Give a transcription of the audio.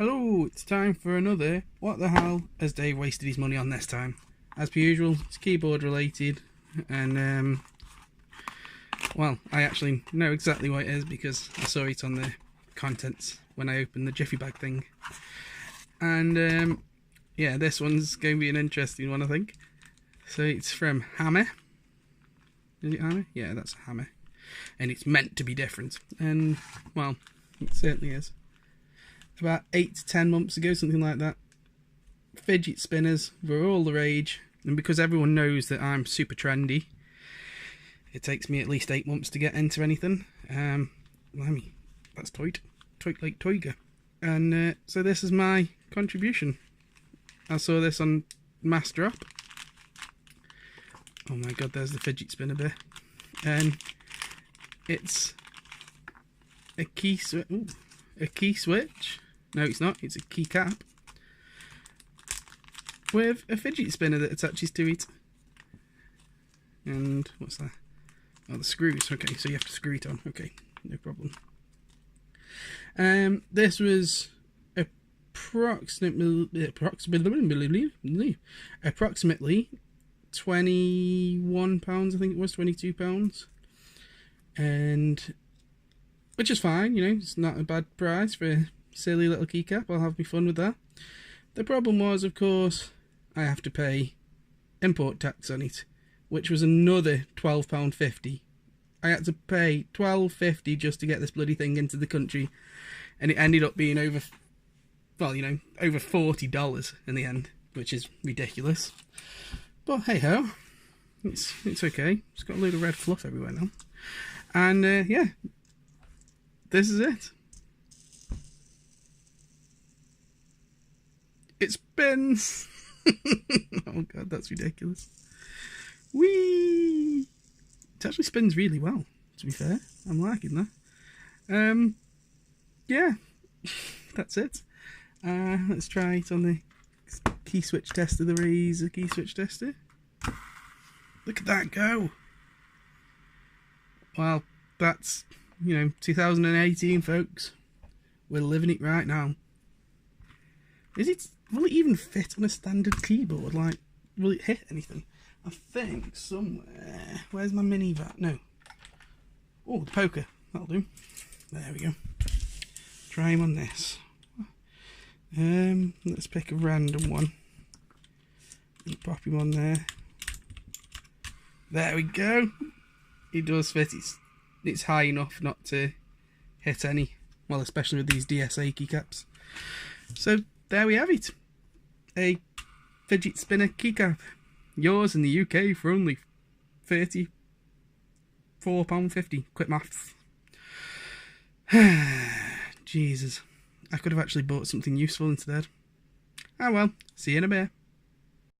Hello, it's time for another What the Hell has Dave wasted his money on this time? As per usual, it's keyboard related, and well, I actually know exactly what it is because I saw it on the contents when I opened the Jiffy bag thing. And yeah, this one's going to be an interesting one, I think. So it's from Hammer. Is it Hammer? Yeah, that's a Hammer. And it's meant to be different. And, well, it certainly is. About 8 to 10 months ago, something like that, fidget spinners were all the rage. And because everyone knows that I'm super trendy, it takes me at least 8 months to get into anything. Blimey, that's Toit like Toiga. And so this is my contribution. I saw this on Mass Drop. Oh my god, there's the fidget spinner bit. And it's a key switch. No, it's not. It's a keycap with a fidget spinner that attaches to it. And what's that? Oh, the screws. Okay, so you have to screw it on. Okay, no problem. This was approximately £21, I think it was, £22, and which is fine, you know, it's not a bad price for a silly little keycap. I'll have me fun with that. The problem was, of course, I have to pay import tax on it, which was another £12.50. I had to pay £12.50 just to get this bloody thing into the country, and it ended up being over, well, you know, over $40 in the end, which is ridiculous. But hey ho, it's okay. It's got a load of red fluff everywhere now, and yeah, this is it. It spins. Oh god, that's ridiculous. Whee! It actually spins really well, to be fair. I'm liking that. Yeah, that's it. Let's try it on the key switch tester, the Razer key switch tester. Look at that go. Well, that's, you know, 2018, folks. We're living it right now. Will it even fit on a standard keyboard? Like, will it hit anything? I think somewhere. Where's my mini vat? No. Oh, the poker. That'll do. There we go. Try him on this. Let's pick a random one and pop him on there. There we go. It does fit. It's high enough not to hit any. Well, especially with these DSA keycaps. So there we have it. A fidget spinner keycap. Yours in the UK for only £34.50. Quick maths. Jesus. I could have actually bought something useful instead. Ah well, see you in a bit.